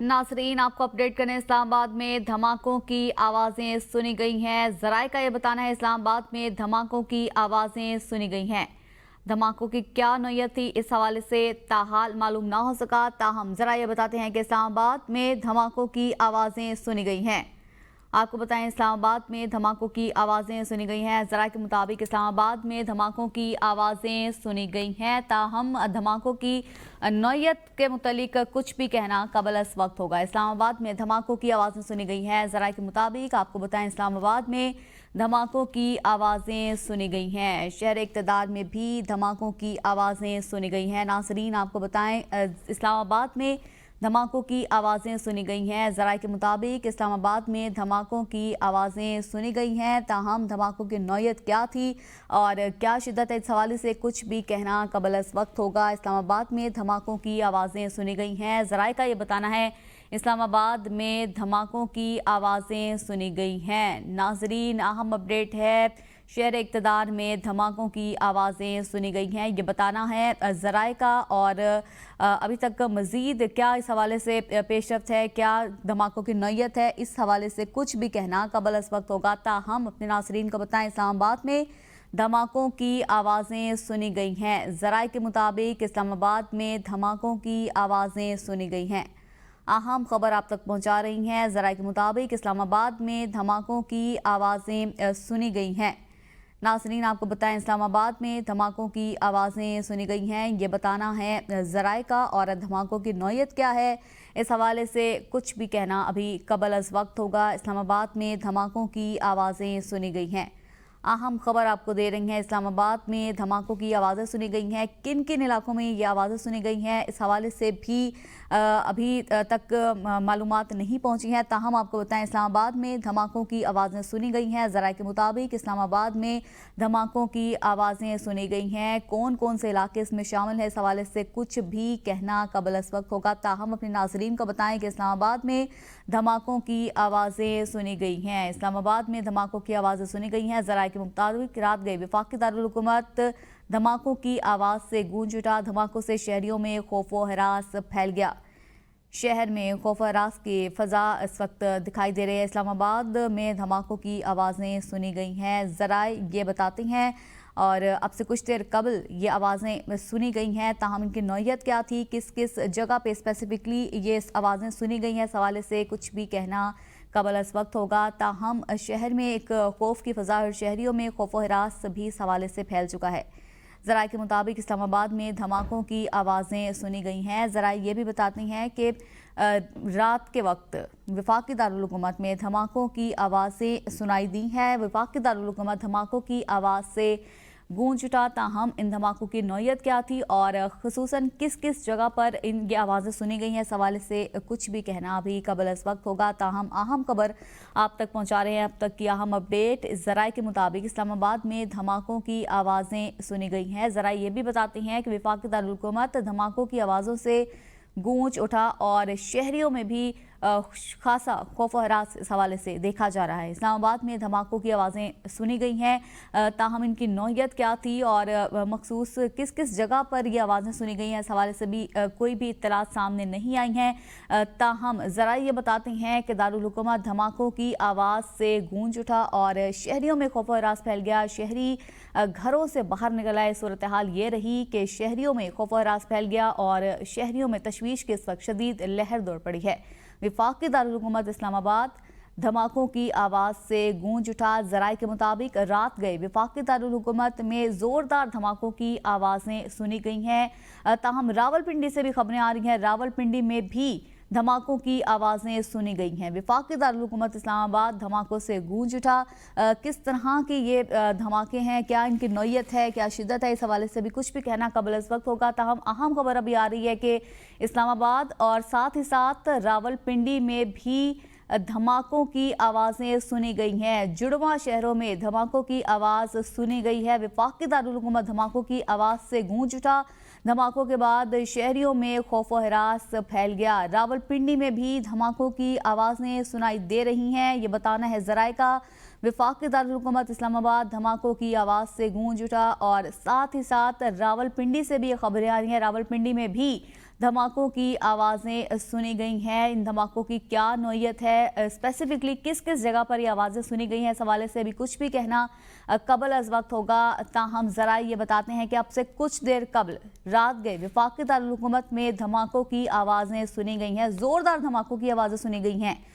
नाजरीन, आपको अपडेट करें। इस्लामाबाद में धमाकों की आवाज़ें सुनी गई हैं। ज़राए का ये बताना है इस्लामाबाद में धमाकों की आवाज़ें सुनी गई हैं। धमाकों की क्या नौयत थी, इस हवाले से ताहाल मालूम ना हो सका। ताहम ज़रा ये बताते हैं कि इस्लामाबाद में धमाकों की आवाज़ें सुनी गई हैं। आपको बताएं, इस्लामाबाद में धमाकों की आवाज़ें सुनी गई हैं। ज़रा के मुताबिक इस्लामाबाद में धमाकों की आवाज़ें सुनी गई हैं। ताहम धमाकों की नौयत के मुतालिक कुछ भी कहना कबल अस वक्त होगा। इस्लामाबाद में धमाकों की आवाज़ें सुनी गई हैं। ज़रा के मुताबिक आपको बताएं, इस्लामाबाद में धमाकों की आवाज़ें सुनी गई हैं। शहर इक़्तिदार में भी धमाकों की आवाज़ें सुनी गई हैं। नाज़रीन, आपको बताएं, इस्लामाबाद में धमाकों की आवाज़ें सुनी गई हैं। ज़राए के मुताबिक इस्लामाबाद में धमाकों की आवाज़ें सुनी गई हैं। ताहम धमाकों की नौयत क्या थी और क्या शिद्दत है, इस हवाले से कुछ भी कहना कबल अस वक्त होगा। इस्लामाबाद में धमाकों की आवाज़ें सुनी गई हैं। ज़राए का ये बताना है इस्लामाबाद में धमाकों की आवाज़ें सुनी गई हैं। नाज़रीन, अहम अपडेट है, शहर इक़्तिदार में धमाकों की आवाज़ें सुनी गई हैं, ये बताना है ज़राए का। और अभी तक मज़ीद क्या इस हवाले से पेशरफ्त है, क्या धमाकों की नौयत है, इस हवाले से कुछ भी कहना कबल अस वक्त होगा। ताहम अपने नाज़रीन को बताएं, इस्लामाबाद में धमाकों की आवाज़ें सुनी गई हैं। ज़राए के मुताबिक इस्लामाबाद में धमाकों की आवाज़ें सुनी गई हैं। अहम खबर आप तक पहुंचा रही हैं। ज़राए के मुताबिक इस्लामाबाद में धमाकों की आवाज़ें सुनी गई हैं। नाज़रीन, आपको बताएं, इस्लामाबाद में धमाकों की आवाज़ें सुनी गई हैं, ये बताना है ज़राए का। और धमाकों की नौयत क्या है, इस हवाले से कुछ भी कहना अभी कबल अज़ वक्त होगा। इस्लामाबाद में धमाकों की आवाज़ें सुनी गई हैं। अहम खबर आपको दे रही हैं, इस्लामाबाद में धमाकों की आवाज़ें सुनी गई हैं। किन किन इलाकों में ये आवाज़ें सुनी गई हैं, इस हवाले से भी अभी तक मालूमात नहीं पहुंची हैं। ताहम आपको बताएं, इस्लामाबाद में धमाकों की आवाज़ें सुनी गई हैं। ज़राए के मुताबिक इस्लामाबाद में धमाकों की आवाज़ें सुनी गई हैं। कौन कौन से इलाके इसमें शामिल हैं, इस हवाले से कुछ भी कहना कबल अस वक्त होगा। ताहम अपने नाज़रीन को बताएं कि इस्लामाबाद में धमाकों की आवाज़ें सुनी गई हैं। इस्लामाबाद में धमाकों की आवाज़ें सुनी गई हैं। ज़राए के मुताबिक रात गए वफाकी दारुल हुकूमत धमाकों की आवाज़ से गूंज उठा। धमाकों से शहरियों में खौफ व हरास फैल गया। शहर में खौफ व हरास की फ़ज़ा इस वक्त दिखाई दे रही है। इस्लामाबाद में धमाकों की आवाज़ें सुनी गई हैं। ज़राए ये बताती हैं, और अब से कुछ देर कबल ये आवाज़ें सुनी गई हैं। ताहम इनकी नौयत क्या थी, किस किस जगह पे स्पेसिफिकली ये आवाज़ें सुनी गई हैं, इस हवाले से कुछ भी कहना कबल अस वक्त होगा। ताहम शहर में एक खौफ की फ़ज़ा और शहरियों में खौफ व हरास भी इस हवाले से फैल चुका है। ज़राए के मुताबिक इस्लामाबाद में धमाकों की आवाज़ें सुनी गई हैं। ज़राए ये भी बताती हैं कि रात के वक्त वफाकी दारुल हुकूमत में धमाकों की आवाज़ें सुनाई दी हैं। वफाकी दारुल हुकूमत धमाकों की आवाज़ से गूंज उठा। ताहम इन धमाकों की नौयत क्या थी और ख़ुसूसन किस किस जगह पर इन ये आवाज़ें सुनी गई हैं, इस हवाले से कुछ भी कहना अभी कबल अस वक्त होगा। ताहम अहम खबर आप तक पहुंचा रहे हैं। अब तक की अहम अपडेट, ज़राए के मुताबिक इस्लामाबाद में धमाकों की आवाज़ें सुनी गई हैं। ज़राए ये भी बताती हैं कि वफाकी दारुल हुकूमत धमाकों की आवाज़ों से गूंज उठा और शहरियों में भी खासा खौफ व हरास इस हवाले से देखा जा रहा है। इस्लामाबाद में धमाकों की आवाज़ें सुनी गई हैं। ताहम इनकी नौयत क्या थी और मखसूस किस किस जगह पर ये आवाज़ें सुनी गई हैं, इस हवाले से भी कोई भी इत्तलात सामने नहीं आई हैं। ताहम ज़रा ये बताती हैं कि दारुल हुकूमत धमाकों की आवाज़ से गूंज उठा और शहरियों में खौफ व हरास फैल गया। शहरी घरों से बाहर निकल आए। सूरत हाल ये रही कि शहरियों में खौफ व हरास फैल गया और शहरियों में तशवीश की इस वक्त शदीद लहर दौड़ पड़ी है। वफाकी दारुल हुकूमत इस्लामाबाद धमाकों की आवाज़ से गूंज उठा। ज़राए के मुताबिक रात गए वफाकी दारुल हुकूमत में ज़ोरदार धमाकों की आवाज़ें सुनी गई हैं। ताहम रावलपिंडी से भी खबरें आ रही हैं, रावलपिंडी में भी धमाकों की आवाज़ें सुनी गई हैं। वफाकी दारुल हुकूमत इस्लामाबाद धमाकों से गूंज उठा। किस तरह के ये धमाके हैं, क्या इनकी नौयत है, क्या शिद्दत है, इस हवाले से भी कुछ भी कहना कबल इस वक्त होगा। ताहम अहम खबर अभी आ रही है कि इस्लामाबाद और साथ ही साथ रावलपिंडी में भी धमाकों की आवाज़ें सुनी गई हैं। जुड़वा शहरों में धमाकों की आवाज़ सुनी गई है। वफाकी दारुल हुकूमत धमाकों की आवाज़ से गूंज उठा। धमाकों के बाद शहरियों में खौफ व हरास फैल गया। रावलपिंडी में भी धमाकों की आवाज़ें सुनाई दे रही हैं, ये बताना है ज़राए का। वफाकी दारुल हुकूमत इस्लामाबाद धमाकों की आवाज़ से गूंज उठा और साथ ही साथ रावलपिंडी से भी ये खबरें आ रही हैं, रावलपिंडी में भी धमाकों की आवाज़ें सुनी गई हैं। इन धमाकों की क्या नौयत है, स्पेसिफिकली किस किस जगह पर ये आवाज़ें सुनी गई हैं, इस हवाले से अभी कुछ भी कहना कबल अज़ वक्त होगा। ताहम ज़रा ये बताते हैं कि अब से कुछ देर कबल रात गए वफाकी दारुल हुकूमत में धमाकों की आवाज़ें सुनी गई हैं, ज़ोरदार धमाकों की आवाज़ें सुनी गई हैं।